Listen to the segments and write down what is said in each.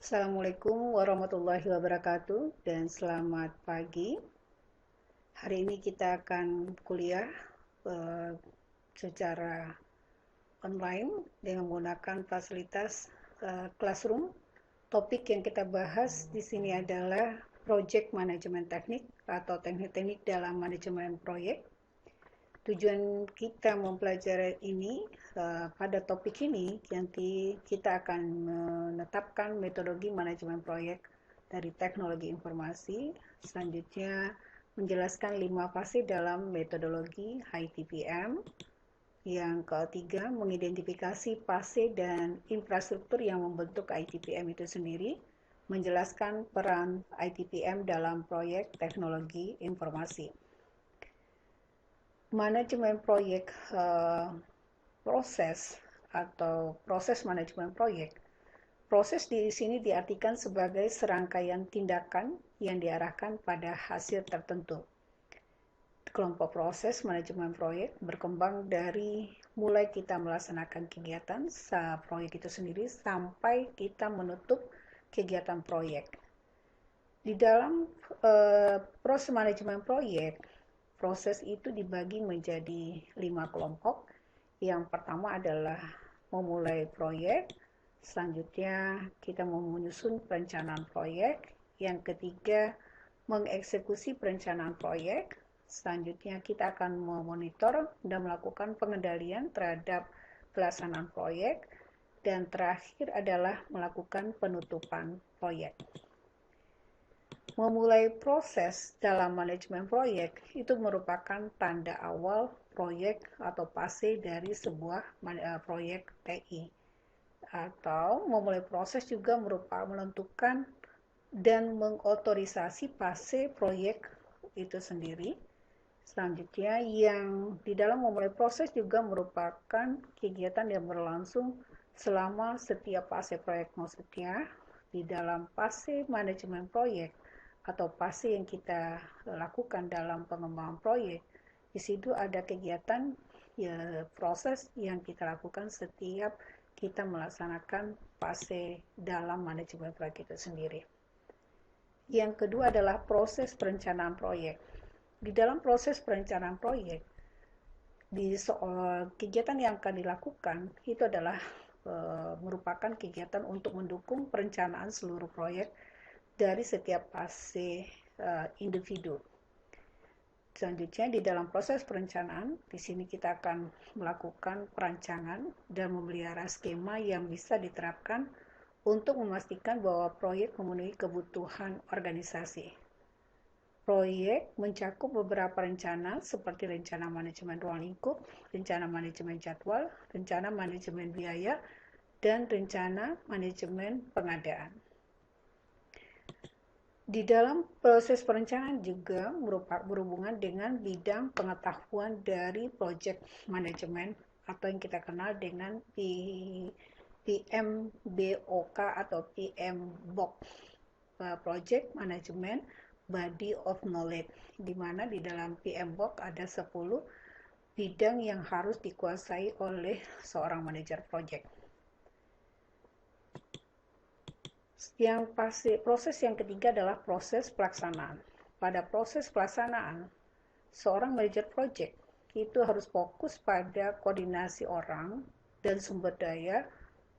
Assalamualaikum warahmatullahi wabarakatuh dan selamat pagi. Hari ini kita akan kuliah eh, secara online dengan menggunakan fasilitas Classroom. Topik yang kita bahas di sini adalah Project Management Teknik atau teknik-teknik dalam manajemen proyek. Tujuan kita mempelajari ini pada topik ini nanti kita akan menetapkan metodologi manajemen proyek dari teknologi informasi. Selanjutnya menjelaskan 5 fase dalam metodologi HITPM. Yang ketiga, mengidentifikasi fase dan infrastruktur yang membentuk ITPM itu sendiri, menjelaskan peran ITPM dalam proyek teknologi informasi. Manajemen proyek proses atau proses manajemen proyek. Proses di sini diartikan sebagai serangkaian tindakan yang diarahkan pada hasil tertentu. Kelompok proses manajemen proyek berkembang dari mulai kita melaksanakan kegiatan proyek itu sendiri sampai kita menutup kegiatan proyek. Di dalam proses manajemen proyek, proses itu dibagi menjadi 5 kelompok. Yang pertama adalah memulai proyek, selanjutnya kita menyusun perencanaan proyek, yang ketiga mengeksekusi perencanaan proyek, selanjutnya kita akan memonitor dan melakukan pengendalian terhadap pelaksanaan proyek, dan terakhir adalah melakukan penutupan proyek. Memulai proses dalam manajemen proyek itu merupakan tanda awal proyek atau fase dari sebuah proyek TI. Atau memulai proses juga merupakan menentukan dan mengotorisasi fase proyek itu sendiri. Selanjutnya, yang di dalam memulai proses juga merupakan kegiatan yang berlangsung selama setiap fase proyek. Maksudnya, di dalam fase manajemen proyek atau fase yang kita lakukan dalam pengembangan proyek, di situ ada kegiatan ya, proses yang kita lakukan setiap kita melaksanakan fase dalam manajemen proyek itu sendiri. Yang kedua adalah proses perencanaan proyek. Di dalam proses perencanaan proyek, di kegiatan yang akan dilakukan itu adalah merupakan kegiatan untuk mendukung perencanaan seluruh proyek dari setiap fase individu. Selanjutnya di dalam proses perencanaan, di sini kita akan melakukan perancangan dan memelihara skema yang bisa diterapkan untuk memastikan bahwa proyek memenuhi kebutuhan organisasi. Proyek mencakup beberapa rencana seperti rencana manajemen ruang lingkup, rencana manajemen jadwal, rencana manajemen biaya, dan rencana manajemen pengadaan. Di dalam proses perencanaan juga berhubungan dengan bidang pengetahuan dari project management atau yang kita kenal dengan PMBOK atau PMBOK, Project Management Body of Knowledge, di mana di dalam PMBOK ada 10 bidang yang harus dikuasai oleh seorang manajer project. Yang proses yang ketiga adalah proses pelaksanaan. Pada proses pelaksanaan, seorang manajer project itu harus fokus pada koordinasi orang dan sumber daya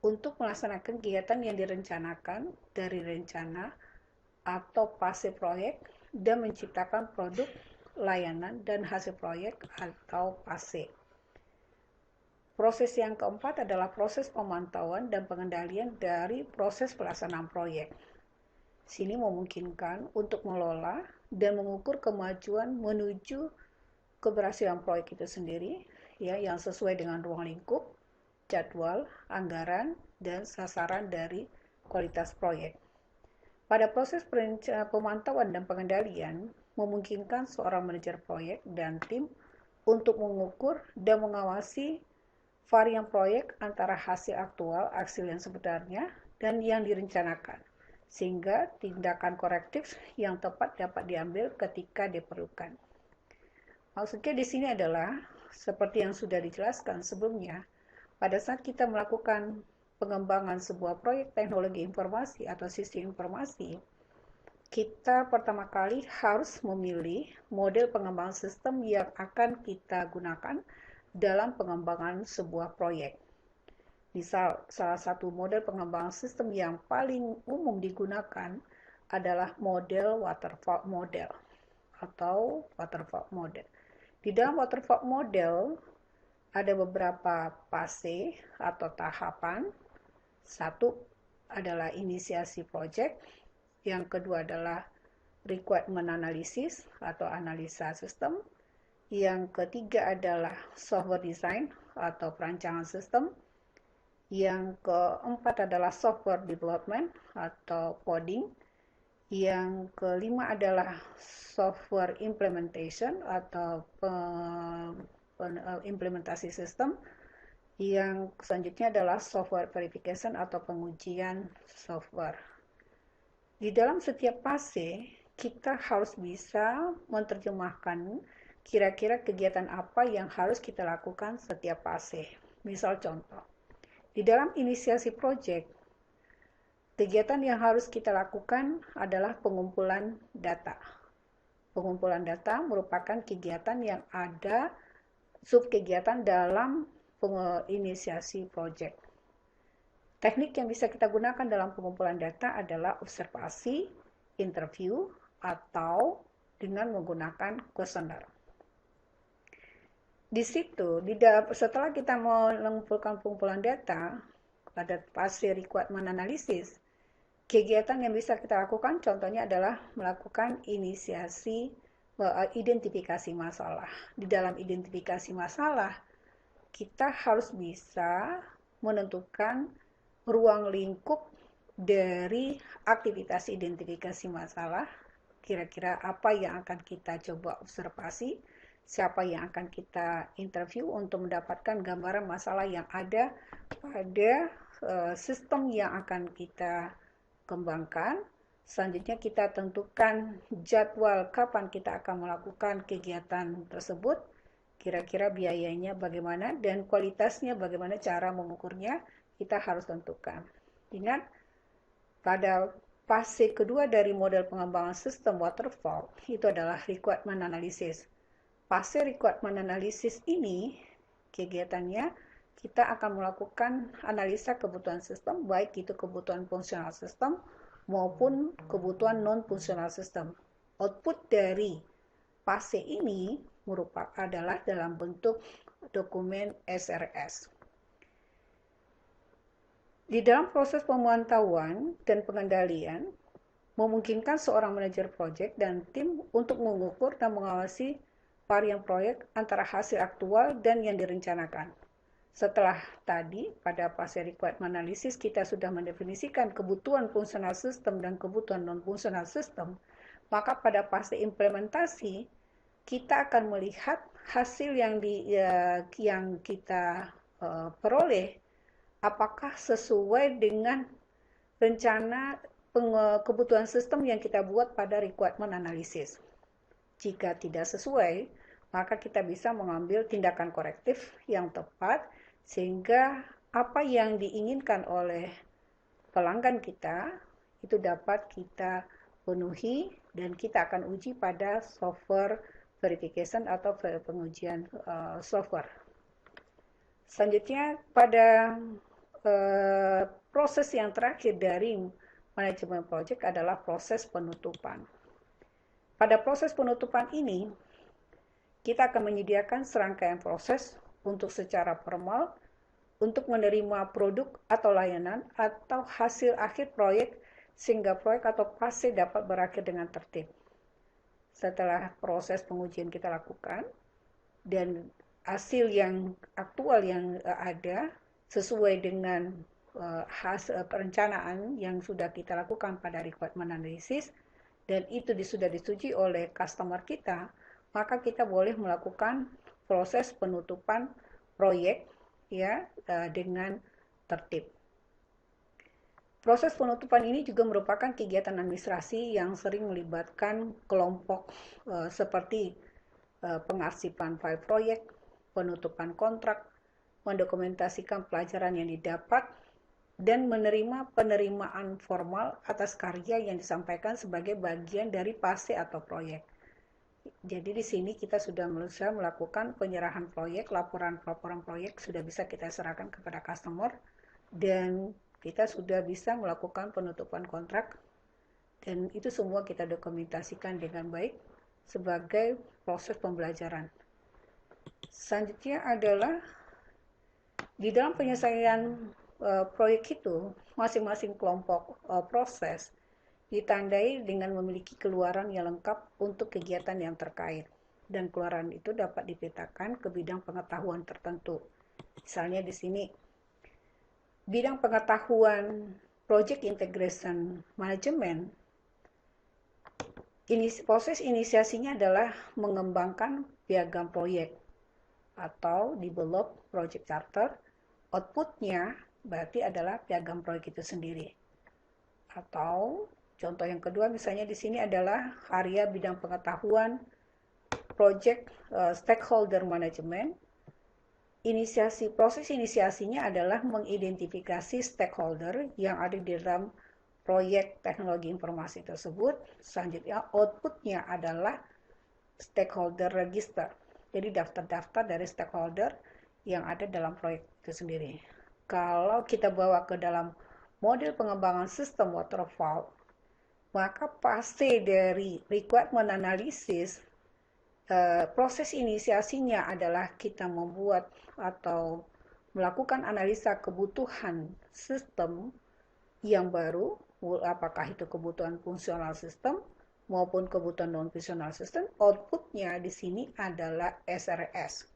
untuk melaksanakan kegiatan yang direncanakan dari rencana atau fase proyek dan menciptakan produk, layanan, dan hasil proyek atau fase. Proses yang keempat adalah proses pemantauan dan pengendalian dari proses pelaksanaan proyek. Sini memungkinkan untuk mengelola dan mengukur kemajuan menuju keberhasilan proyek itu sendiri, ya, yang sesuai dengan ruang lingkup, jadwal, anggaran, dan sasaran dari kualitas proyek. Pada proses pemantauan dan pengendalian, memungkinkan seorang manajer proyek dan tim untuk mengukur dan mengawasi varian proyek antara hasil aktual, hasil yang sebenarnya, dan yang direncanakan, sehingga tindakan korektif yang tepat dapat diambil ketika diperlukan. Maksudnya di sini adalah, seperti yang sudah dijelaskan sebelumnya, pada saat kita melakukan pengembangan sebuah proyek teknologi informasi atau sistem informasi, kita pertama kali harus memilih model pengembangan sistem yang akan kita gunakan dalam pengembangan sebuah proyek. Misal, salah satu model pengembangan sistem yang paling umum digunakan adalah model waterfall model atau waterfall model. Di dalam waterfall model ada beberapa fase atau tahapan. Satu adalah inisiasi project, yang kedua adalah requirement analysis atau analisa sistem, yang ketiga adalah software design atau perancangan sistem, yang keempat adalah software development atau coding, yang kelima adalah software implementation atau implementasi sistem, yang selanjutnya adalah software verification atau pengujian software. Di dalam setiap fase, kita harus bisa menerjemahkan kira-kira kegiatan apa yang harus kita lakukan setiap fase. Misal contoh, di dalam inisiasi project, kegiatan yang harus kita lakukan adalah pengumpulan data. Pengumpulan data merupakan kegiatan yang ada subkegiatan dalam inisiasi project. Teknik yang bisa kita gunakan dalam pengumpulan data adalah observasi, interview, atau dengan menggunakan kuesioner. Di situ, setelah kita mengumpulkan pengumpulan data, pada fase requirement analysis, kegiatan yang bisa kita lakukan contohnya adalah melakukan inisiasi identifikasi masalah. Di dalam identifikasi masalah, kita harus bisa menentukan ruang lingkup dari aktivitas identifikasi masalah, kira-kira apa yang akan kita coba observasi, siapa yang akan kita interview untuk mendapatkan gambaran masalah yang ada pada sistem yang akan kita kembangkan. Selanjutnya kita tentukan jadwal kapan kita akan melakukan kegiatan tersebut, kira-kira biayanya bagaimana, dan kualitasnya bagaimana, cara mengukurnya, kita harus tentukan. Ingat, pada fase kedua dari model pengembangan sistem waterfall, itu adalah requirement analysis. Fase requirement analysis ini, kegiatannya, kita akan melakukan analisa kebutuhan sistem, baik itu kebutuhan fungsional sistem maupun kebutuhan non-fungsional sistem. Output dari fase ini adalah dalam bentuk dokumen SRS. Di dalam proses pemantauan dan pengendalian, memungkinkan seorang manajer proyek dan tim untuk mengukur dan mengawasi varian proyek antara hasil aktual dan yang direncanakan. Setelah tadi, pada fase requirement analysis, kita sudah mendefinisikan kebutuhan fungsional sistem dan kebutuhan non-fungsional sistem, maka pada fase implementasi, kita akan melihat hasil yang kita peroleh apakah sesuai dengan rencana kebutuhan sistem yang kita buat pada requirement analysis. Jika tidak sesuai, maka kita bisa mengambil tindakan korektif yang tepat sehingga apa yang diinginkan oleh pelanggan kita itu dapat kita penuhi dan kita akan uji pada software verification atau pengujian software. Selanjutnya pada proses yang terakhir dari manajemen project adalah proses penutupan. Pada proses penutupan ini, kita akan menyediakan serangkaian proses untuk secara formal untuk menerima produk atau layanan atau hasil akhir proyek sehingga proyek atau fase dapat berakhir dengan tertib. Setelah proses pengujian kita lakukan dan hasil yang aktual yang ada sesuai dengan hasil perencanaan yang sudah kita lakukan pada requirement analysis dan itu sudah disetujui oleh customer kita, maka kita boleh melakukan proses penutupan proyek ya dengan tertib. Proses penutupan ini juga merupakan kegiatan administrasi yang sering melibatkan kelompok seperti pengarsipan file proyek, penutupan kontrak, mendokumentasikan pelajaran yang didapat, dan menerima penerimaan formal atas karya yang disampaikan sebagai bagian dari fase atau proyek. Jadi di sini kita sudah berusaha melakukan penyerahan proyek, laporan proyek sudah bisa kita serahkan kepada customer, dan kita sudah bisa melakukan penutupan kontrak, dan itu semua kita dokumentasikan dengan baik sebagai proses pembelajaran. Selanjutnya adalah di dalam penyelesaian proyek itu, masing-masing kelompok proses ditandai dengan memiliki keluaran yang lengkap untuk kegiatan yang terkait. Dan keluaran itu dapat dipetakan ke bidang pengetahuan tertentu. Misalnya di sini, bidang pengetahuan Project Integration Management, proses inisiasinya adalah mengembangkan piagam proyek atau develop project charter. Outputnya berarti adalah piagam proyek itu sendiri. Atau contoh yang kedua misalnya di sini adalah area bidang pengetahuan project stakeholder management. Proses inisiasinya adalah mengidentifikasi stakeholder yang ada di dalam proyek teknologi informasi tersebut. Selanjutnya outputnya adalah stakeholder register. Jadi daftar-daftar dari stakeholder yang ada dalam proyek itu sendiri. Kalau kita bawa ke dalam model pengembangan sistem waterfall, maka fase dari requirement analysis, proses inisiasinya adalah kita membuat atau melakukan analisa kebutuhan sistem yang baru, apakah itu kebutuhan fungsional sistem maupun kebutuhan non-fungsional sistem. Outputnya di sini adalah SRS.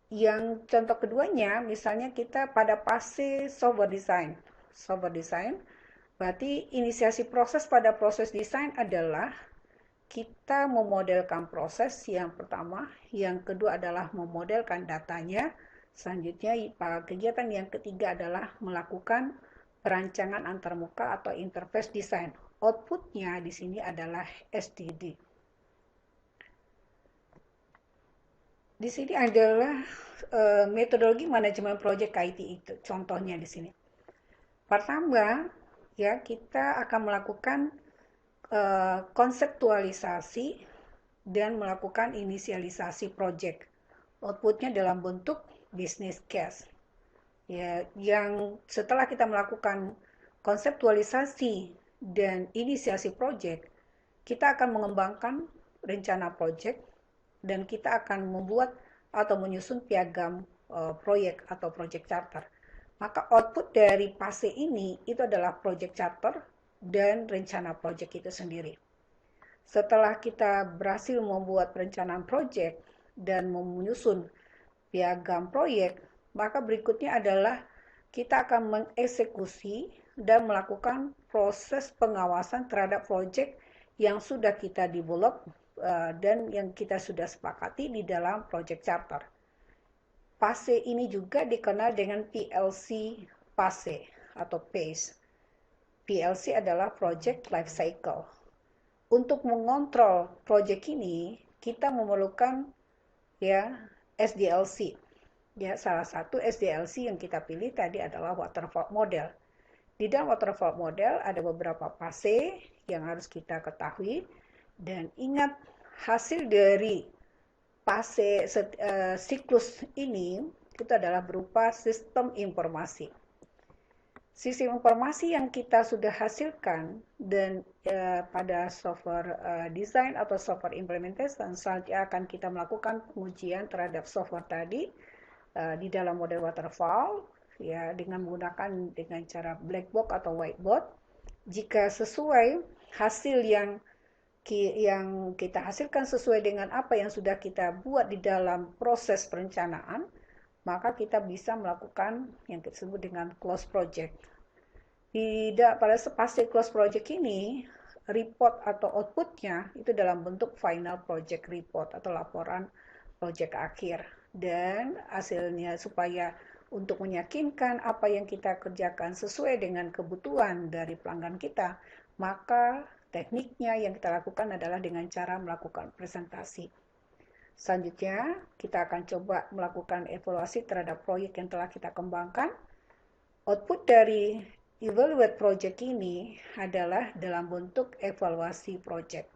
Yang contoh keduanya, misalnya kita pada fase software design. Software design, berarti inisiasi proses pada proses desain adalah kita memodelkan proses yang pertama, yang kedua adalah memodelkan datanya, selanjutnya kegiatan yang ketiga adalah melakukan perancangan antarmuka atau interface design. Outputnya di sini adalah SDD. Di sini adalah metodologi manajemen proyek IT itu, contohnya di sini. Pertama, ya kita akan melakukan konseptualisasi dan melakukan inisialisasi proyek. Outputnya dalam bentuk business case. Ya, yang setelah kita melakukan konseptualisasi dan inisiasi proyek, kita akan mengembangkan rencana proyek dan kita akan membuat atau menyusun piagam proyek atau project charter. Maka output dari fase ini itu adalah project charter dan rencana proyek itu sendiri. Setelah kita berhasil membuat perencanaan proyek dan menyusun piagam proyek, maka berikutnya adalah kita akan mengeksekusi dan melakukan proses pengawasan terhadap proyek yang sudah kita develop dan yang kita sudah sepakati di dalam project charter. Fase ini juga dikenal dengan PLC fase atau phase. PLC adalah project life cycle. Untuk mengontrol project ini, kita memerlukan ya SDLC. Ya, salah satu SDLC yang kita pilih tadi adalah waterfall model. Di dalam waterfall model ada beberapa fase yang harus kita ketahui. Dan ingat, hasil dari fase siklus ini itu adalah berupa sistem informasi. Sistem informasi yang kita sudah hasilkan dan pada software design atau software implementation, selanjutnya akan kita melakukan pengujian terhadap software tadi di dalam model waterfall, ya dengan menggunakan cara black box atau whiteboard. Jika sesuai hasil yang kita hasilkan sesuai dengan apa yang sudah kita buat di dalam proses perencanaan, maka kita bisa melakukan yang disebut dengan close project. Pada fase close project ini, report atau outputnya itu dalam bentuk final project report atau laporan project akhir. Dan hasilnya supaya untuk meyakinkan apa yang kita kerjakan sesuai dengan kebutuhan dari pelanggan kita, maka tekniknya yang kita lakukan adalah dengan cara melakukan presentasi. Selanjutnya, kita akan coba melakukan evaluasi terhadap proyek yang telah kita kembangkan. Output dari evaluate project ini adalah dalam bentuk evaluasi project.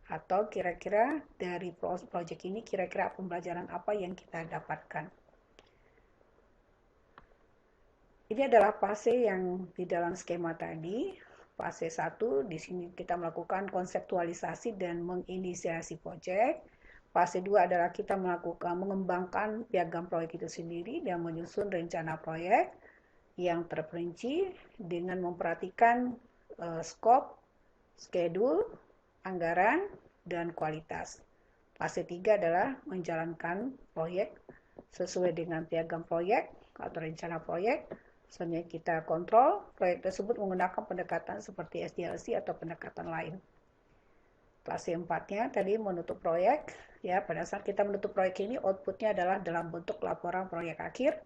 Atau kira-kira dari project ini kira-kira pembelajaran apa yang kita dapatkan. Ini adalah fase yang di dalam skema tadi. Fase 1, di sini kita melakukan konseptualisasi dan menginisiasi proyek. Fase 2 adalah kita mengembangkan piagam proyek itu sendiri dan menyusun rencana proyek yang terperinci dengan memperhatikan skop, schedule, anggaran, dan kualitas. Fase 3 adalah menjalankan proyek sesuai dengan piagam proyek atau rencana proyek. Selanjutnya kita kontrol proyek tersebut menggunakan pendekatan seperti SDLC atau pendekatan lain. Fase 4-nya tadi menutup proyek. Ya, pada saat kita menutup proyek ini outputnya adalah dalam bentuk laporan proyek akhir.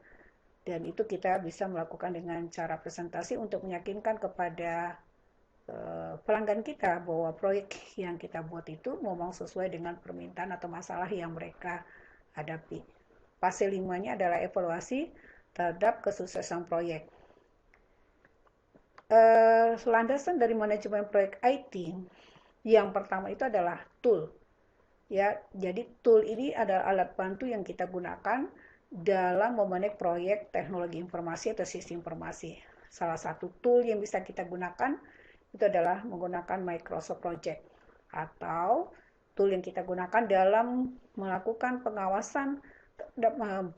Dan itu kita bisa melakukan dengan cara presentasi untuk meyakinkan kepada pelanggan kita bahwa proyek yang kita buat itu memang sesuai dengan permintaan atau masalah yang mereka hadapi. Fase 5-nya adalah evaluasi terhadap kesuksesan proyek. Landasan dari manajemen proyek IT yang pertama itu adalah tool. Ya, jadi tool ini adalah alat bantu yang kita gunakan dalam memanage proyek teknologi informasi atau sistem informasi. Salah satu tool yang bisa kita gunakan itu adalah menggunakan Microsoft Project atau tool yang kita gunakan dalam melakukan pengawasan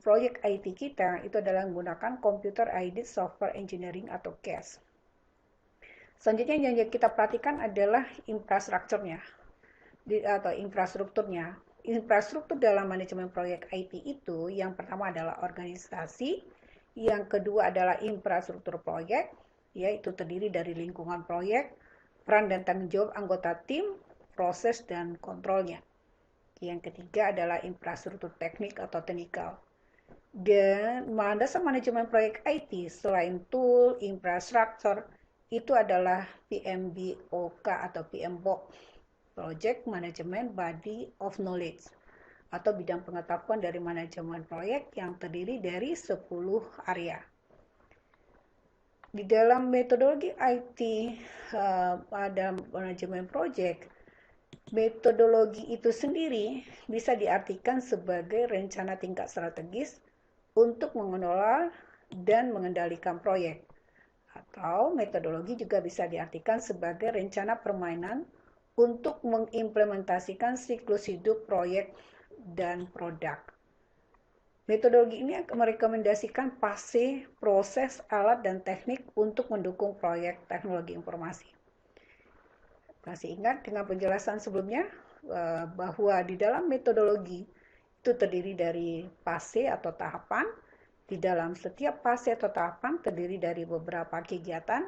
proyek IT kita itu adalah menggunakan Computer Aided Software Engineering atau CAS. Selanjutnya yang kita perhatikan adalah infrastrukturnya atau infrastrukturnya. Infrastruktur dalam manajemen proyek IT itu yang pertama adalah organisasi, yang kedua adalah infrastruktur proyek, yaitu terdiri dari lingkungan proyek, peran dan tanggung jawab anggota tim, proses dan kontrolnya. Yang ketiga adalah infrastruktur teknik atau teknikal. Dan dasar manajemen proyek IT selain tool, infrastruktur, itu adalah PMBOK atau PMBOK, Project Management Body of Knowledge, atau bidang pengetahuan dari manajemen proyek yang terdiri dari 10 area. Di dalam metodologi IT pada manajemen proyek, metodologi itu sendiri bisa diartikan sebagai rencana tingkat strategis untuk mengelola dan mengendalikan proyek. Atau metodologi juga bisa diartikan sebagai rencana permainan untuk mengimplementasikan siklus hidup proyek dan produk. Metodologi ini akan merekomendasikan fase, proses, alat, dan teknik untuk mendukung proyek teknologi informasi. Masih ingat dengan penjelasan sebelumnya bahwa di dalam metodologi itu terdiri dari fase atau tahapan. Di dalam setiap fase atau tahapan terdiri dari beberapa kegiatan.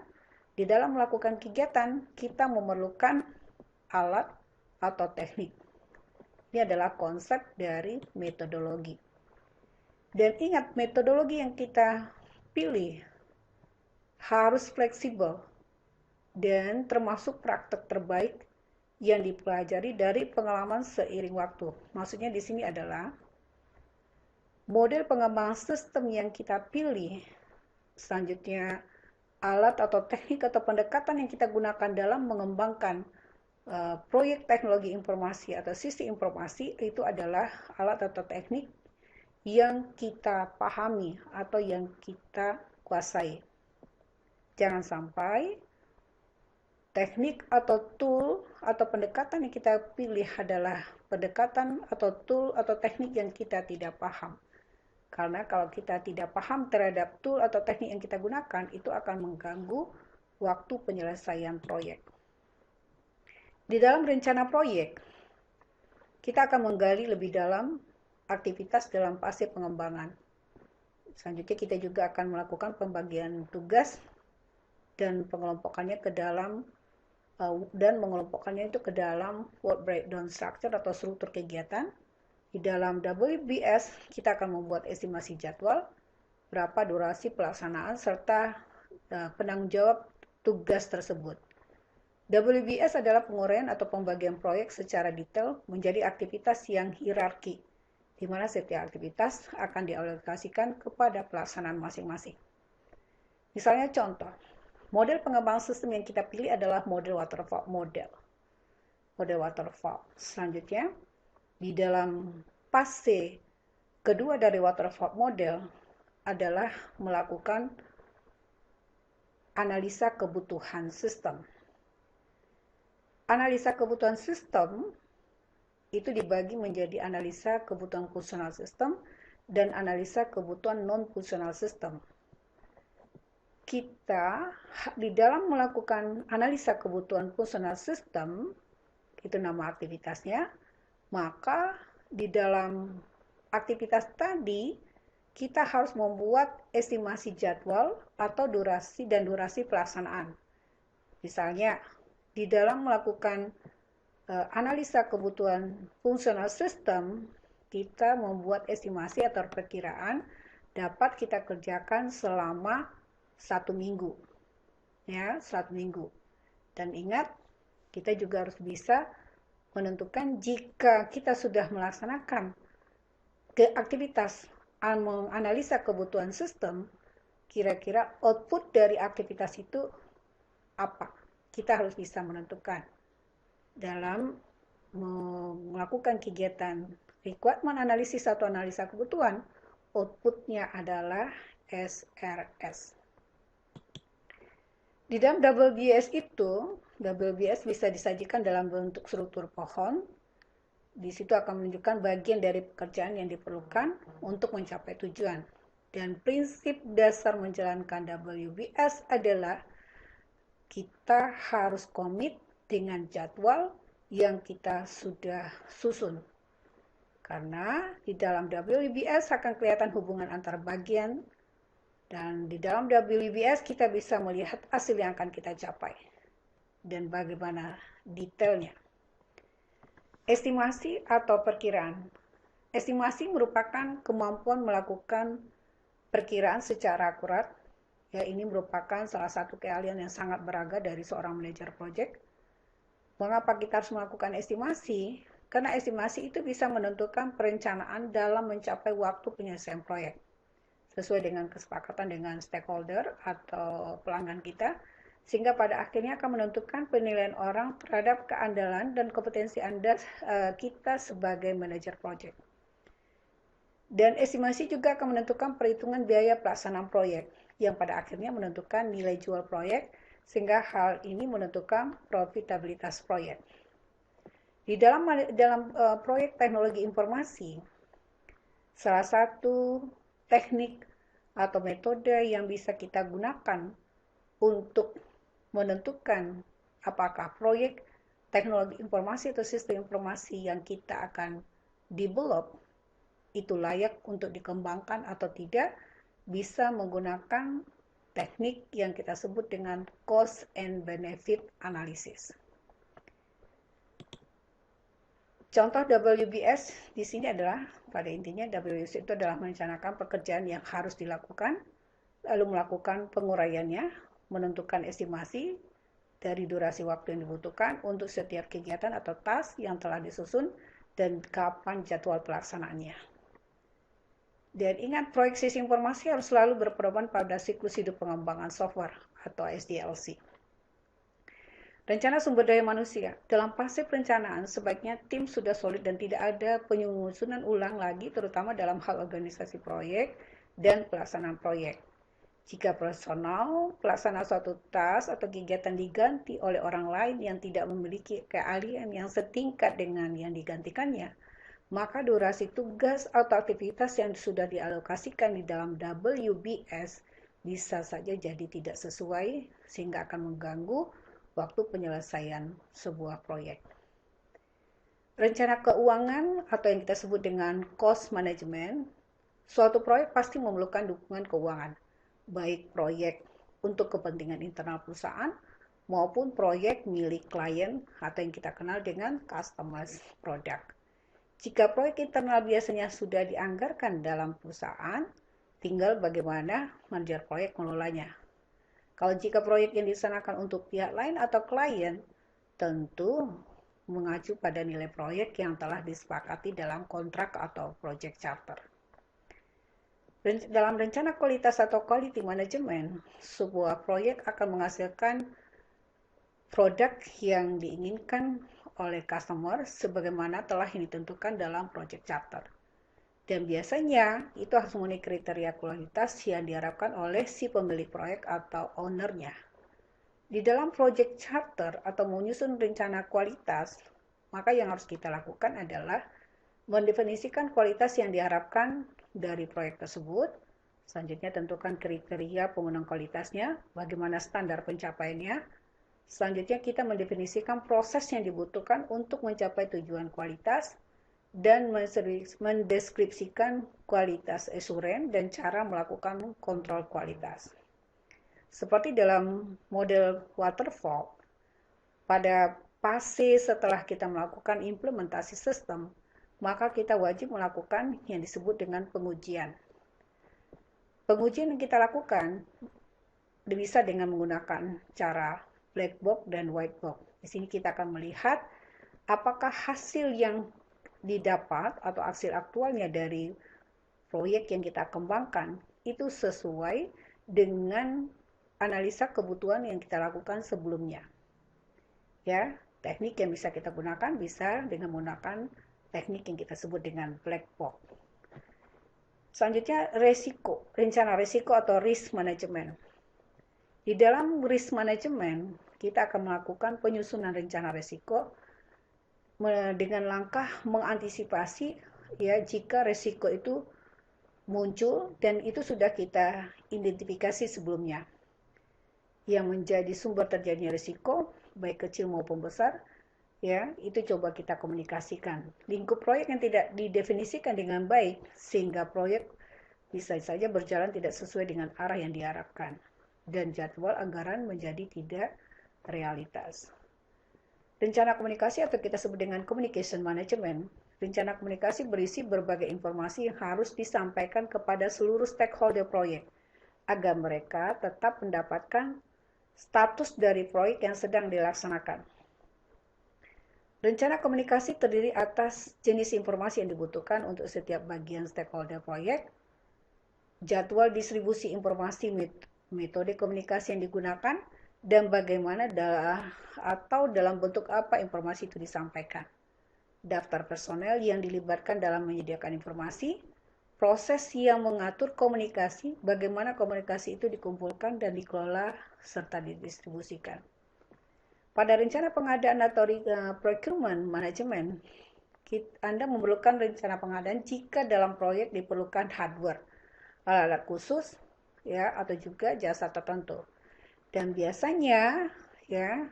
Di dalam melakukan kegiatan, kita memerlukan alat atau teknik. Ini adalah konsep dari metodologi. Dan ingat, metodologi yang kita pilih harus fleksibel dan termasuk praktek terbaik yang dipelajari dari pengalaman seiring waktu. Maksudnya di sini adalah model pengembangan sistem yang kita pilih, selanjutnya alat atau teknik atau pendekatan yang kita gunakan dalam mengembangkan proyek teknologi informasi atau sistem informasi itu adalah alat atau teknik yang kita pahami atau yang kita kuasai. Jangan sampai teknik atau tool atau pendekatan yang kita pilih adalah pendekatan atau tool atau teknik yang kita tidak paham. Karena kalau kita tidak paham terhadap tool atau teknik yang kita gunakan, itu akan mengganggu waktu penyelesaian proyek. Di dalam rencana proyek, kita akan menggali lebih dalam aktivitas dalam fase pengembangan. Selanjutnya kita juga akan melakukan pembagian tugas dan pengelompokannya ke dalam mengelompokkannya itu ke dalam work breakdown structure atau struktur kegiatan. Di dalam WBS, kita akan membuat estimasi jadwal, berapa durasi pelaksanaan, serta penanggung jawab tugas tersebut. WBS adalah penguraian atau pembagian proyek secara detail menjadi aktivitas yang hierarki, di mana setiap aktivitas akan dialokasikan kepada pelaksanaan masing-masing. Misalnya contoh, model pengembangan sistem yang kita pilih adalah model waterfall model. Model waterfall. Selanjutnya, di dalam fase kedua dari waterfall model adalah melakukan analisa kebutuhan sistem. Analisa kebutuhan sistem itu dibagi menjadi analisa kebutuhan fungsional sistem dan analisa kebutuhan non-fungsional sistem. Kita di dalam melakukan analisa kebutuhan fungsional sistem, itu nama aktivitasnya, maka di dalam aktivitas tadi kita harus membuat estimasi jadwal atau durasi pelaksanaan. Misalnya, di dalam melakukan analisa kebutuhan fungsional sistem, kita membuat estimasi atau perkiraan dapat kita kerjakan selama 1 minggu. Ya, 1 minggu. Dan ingat, kita juga harus bisa menentukan jika kita sudah melaksanakan aktivitas menganalisa kebutuhan sistem, kira-kira output dari aktivitas itu apa? Kita harus bisa menentukan dalam melakukan kegiatan requirement analisis atau analisa kebutuhan, outputnya adalah SRS. Di dalam WBS itu, WBS bisa disajikan dalam bentuk struktur pohon. Di situ akan menunjukkan bagian dari pekerjaan yang diperlukan untuk mencapai tujuan. Dan prinsip dasar menjalankan WBS adalah kita harus komit dengan jadwal yang kita sudah susun. Karena di dalam WBS akan kelihatan hubungan antar bagian, dan di dalam WBS kita bisa melihat hasil yang akan kita capai dan bagaimana detailnya. Estimasi atau perkiraan. Estimasi merupakan kemampuan melakukan perkiraan secara akurat. Ya, ini merupakan salah satu keahlian yang sangat berharga dari seorang manajer proyek. Mengapa kita harus melakukan estimasi? Karena estimasi itu bisa menentukan perencanaan dalam mencapai waktu penyelesaian proyek. Sesuai dengan kesepakatan dengan stakeholder atau pelanggan kita, sehingga pada akhirnya akan menentukan penilaian orang terhadap keandalan dan kompetensi kita sebagai manajer proyek. Dan estimasi juga akan menentukan perhitungan biaya pelaksanaan proyek, yang pada akhirnya menentukan nilai jual proyek, sehingga hal ini menentukan profitabilitas proyek. Di dalam proyek teknologi informasi, salah satu teknik atau metode yang bisa kita gunakan untuk menentukan apakah proyek teknologi informasi atau sistem informasi yang kita akan develop itu layak untuk dikembangkan atau tidak, bisa menggunakan teknik yang kita sebut dengan cost and benefit analysis. Contoh WBS di sini adalah, pada intinya WBS itu adalah merencanakan pekerjaan yang harus dilakukan, lalu melakukan penguraiannya, menentukan estimasi dari durasi waktu yang dibutuhkan untuk setiap kegiatan atau task yang telah disusun, dan kapan jadwal pelaksanaannya. Dan ingat, proyek sistem informasi harus selalu berpedoman pada siklus hidup pengembangan software atau SDLC. Rencana sumber daya manusia. Dalam fase perencanaan, sebaiknya tim sudah solid dan tidak ada penyusunan ulang lagi, terutama dalam hal organisasi proyek dan pelaksanaan proyek. Jika personal pelaksana suatu task atau kegiatan diganti oleh orang lain yang tidak memiliki keahlian yang setingkat dengan yang digantikannya, maka durasi tugas atau aktivitas yang sudah dialokasikan di dalam WBS bisa saja jadi tidak sesuai, sehingga akan mengganggu waktu penyelesaian sebuah proyek. Rencana keuangan atau yang kita sebut dengan cost management, suatu proyek pasti memerlukan dukungan keuangan, baik proyek untuk kepentingan internal perusahaan maupun proyek milik klien atau yang kita kenal dengan customized product. Jika proyek internal biasanya sudah dianggarkan dalam perusahaan, tinggal bagaimana manajer proyek mengelolanya. Kalau jika proyek yang dilaksanakan untuk pihak lain atau klien, tentu mengacu pada nilai proyek yang telah disepakati dalam kontrak atau project charter. Dalam rencana kualitas atau quality management, sebuah proyek akan menghasilkan produk yang diinginkan oleh customer sebagaimana telah ditentukan dalam project charter. Dan biasanya itu harus memenuhi kriteria kualitas yang diharapkan oleh si pemilik proyek atau ownernya. Di dalam project charter atau menyusun rencana kualitas, maka yang harus kita lakukan adalah mendefinisikan kualitas yang diharapkan dari proyek tersebut. Selanjutnya tentukan kriteria pemenuhan kualitasnya, bagaimana standar pencapaiannya. Selanjutnya kita mendefinisikan proses yang dibutuhkan untuk mencapai tujuan kualitas dan mendeskripsikan kualitas assurance dan cara melakukan kontrol kualitas. Seperti dalam model waterfall, pada fase setelah kita melakukan implementasi sistem, maka kita wajib melakukan yang disebut dengan pengujian. Pengujian yang kita lakukan bisa dengan menggunakan cara black box dan white box. Di sini kita akan melihat apakah hasil yang didapat atau hasil aktualnya dari proyek yang kita kembangkan itu sesuai dengan analisa kebutuhan yang kita lakukan sebelumnya. Ya, teknik yang bisa kita gunakan bisa dengan menggunakan teknik yang kita sebut dengan black box. Selanjutnya resiko, rencana resiko atau risk management. Di dalam risk management, kita akan melakukan penyusunan rencana resiko dengan langkah mengantisipasi ya jika resiko itu muncul dan itu sudah kita identifikasi sebelumnya. Yang menjadi sumber terjadinya resiko, baik kecil maupun besar, ya itu coba kita komunikasikan. Lingkup proyek yang tidak didefinisikan dengan baik sehingga proyek bisa saja berjalan tidak sesuai dengan arah yang diharapkan dan jadwal anggaran menjadi tidak realitas. Rencana komunikasi atau kita sebut dengan communication management. Rencana komunikasi berisi berbagai informasi yang harus disampaikan kepada seluruh stakeholder proyek agar mereka tetap mendapatkan status dari proyek yang sedang dilaksanakan. Rencana komunikasi terdiri atas jenis informasi yang dibutuhkan untuk setiap bagian stakeholder proyek, jadwal distribusi informasi, metode komunikasi yang digunakan, dan bagaimana atau dalam bentuk apa informasi itu disampaikan. Daftar personel yang dilibatkan dalam menyediakan informasi, proses yang mengatur komunikasi, bagaimana komunikasi itu dikumpulkan dan dikelola serta didistribusikan. Pada rencana pengadaan atau procurement management, Anda memerlukan rencana pengadaan jika dalam proyek diperlukan hardware, alat-alat khusus, ya, atau juga jasa tertentu. Dan biasanya, ya,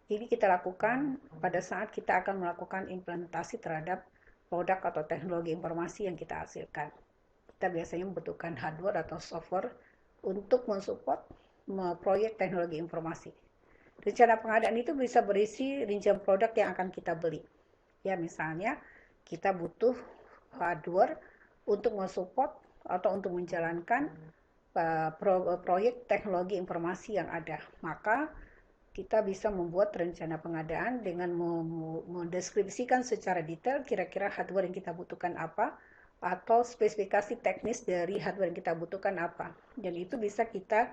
ini kita lakukan pada saat kita akan melakukan implementasi terhadap produk atau teknologi informasi yang kita hasilkan. Kita biasanya membutuhkan hardware atau software untuk mensupport proyek teknologi informasi. Rencana pengadaan itu bisa berisi rincian produk yang akan kita beli. Ya, misalnya kita butuh hardware untuk mensupport atau untuk menjalankan proyek teknologi informasi yang ada. Maka kita bisa membuat rencana pengadaan dengan mendeskripsikan secara detail kira-kira hardware yang kita butuhkan apa atau spesifikasi teknis dari hardware yang kita butuhkan apa. Dan itu bisa kita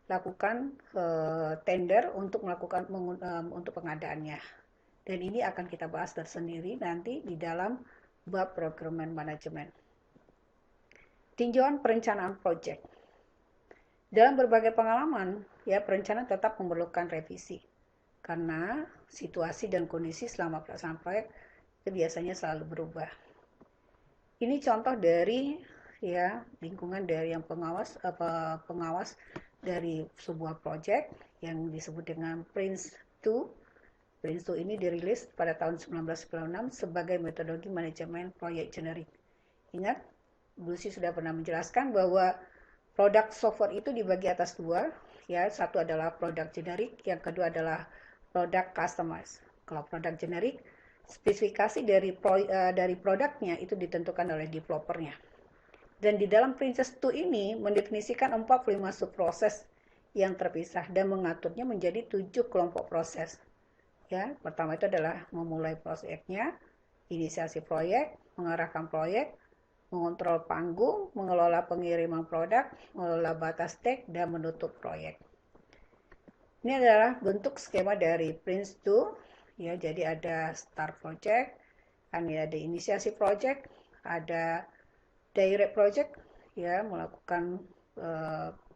lakukan tender untuk melakukan untuk pengadaannya. Dan ini akan kita bahas tersendiri nanti di dalam bab procurement management. Tinjauan perencanaan proyek. Dalam berbagai pengalaman, ya perencanaan tetap memerlukan revisi karena situasi dan kondisi selama pelaksanaan proyek itu biasanya selalu berubah. Ini contoh dari ya lingkungan dari yang pengawas dari sebuah proyek yang disebut dengan Prince2. Prince2 ini dirilis pada tahun 1996 sebagai metodologi manajemen proyek generik. Ingat, Lucy sudah pernah menjelaskan bahwa produk software itu dibagi atas dua, ya. Satu adalah produk generik, yang kedua adalah produk customized. Kalau produk generik, spesifikasi dari produknya itu ditentukan oleh developernya. Dan di dalam Princess 2 ini mendefinisikan 45 subproses yang terpisah dan mengaturnya menjadi 7 kelompok proses. Ya, pertama itu adalah memulai proyeknya, inisiasi proyek, mengarahkan proyek, mengontrol panggung, mengelola pengiriman produk, mengelola batas tag, dan menutup proyek. Ini adalah bentuk skema dari Prince2, ya. Jadi ada start project, ini ada inisiasi project, ada direct project, ya, melakukan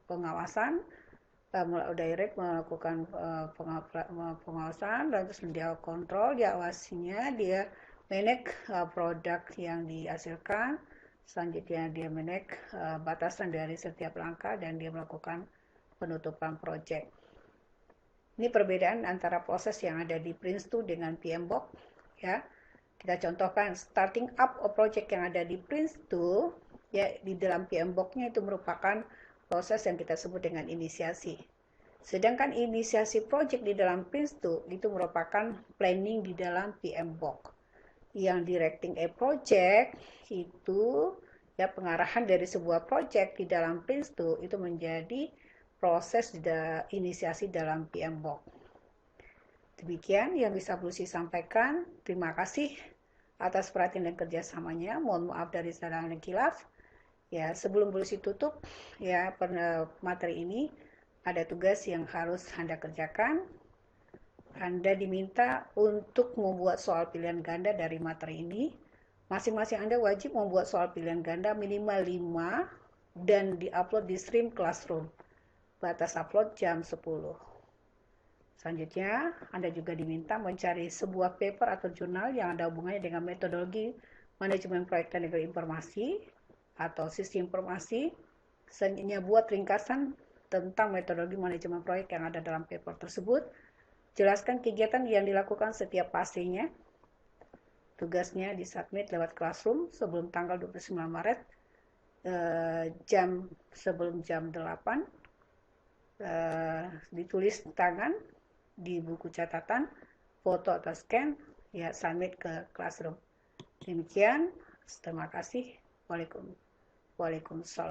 pengawasan, direct melakukan pengawasan, dan terus dia kontrol, diawasinya, dia manage produk yang dihasilkan, selanjutnya dia manage batasan dari setiap langkah, dan dia melakukan penutupan project. Ini perbedaan antara proses yang ada di Prince2 dengan PMBOK, ya. Kita contohkan starting up a project yang ada di Prince2, ya, di dalam PMBOK-nya itu merupakan proses yang kita sebut dengan inisiasi. Sedangkan inisiasi project di dalam Prince2 itu merupakan planning di dalam PMBOK. Yang directing a project itu, ya, pengarahan dari sebuah project di dalam Prince2 itu menjadi proses inisiasi dalam PMBOK. Demikian yang bisa Bu Lucy sampaikan. Terima kasih atas perhatian dan kerjasamanya. Mohon maaf dari segala khilaf. Ya, sebelum Bu Lucy tutup, ya, materi ini ada tugas yang harus Anda kerjakan. Anda diminta untuk membuat soal pilihan ganda dari materi ini. Masing-masing Anda wajib membuat soal pilihan ganda minimal 5 dan diupload di stream Classroom. Batas upload jam 10. Selanjutnya, Anda juga diminta mencari sebuah paper atau jurnal yang ada hubungannya dengan metodologi manajemen proyek teknologi informasi atau sistem informasi. Selanjutnya, buat ringkasan tentang metodologi manajemen proyek yang ada dalam paper tersebut. Jelaskan kegiatan yang dilakukan setiap fasenya. Tugasnya disubmit lewat Classroom sebelum tanggal 29 Maret, sebelum jam 8. Ditulis tangan di buku catatan, foto atau scan, ya, submit ke Classroom. Demikian, terima kasih. Waalaikumsalam.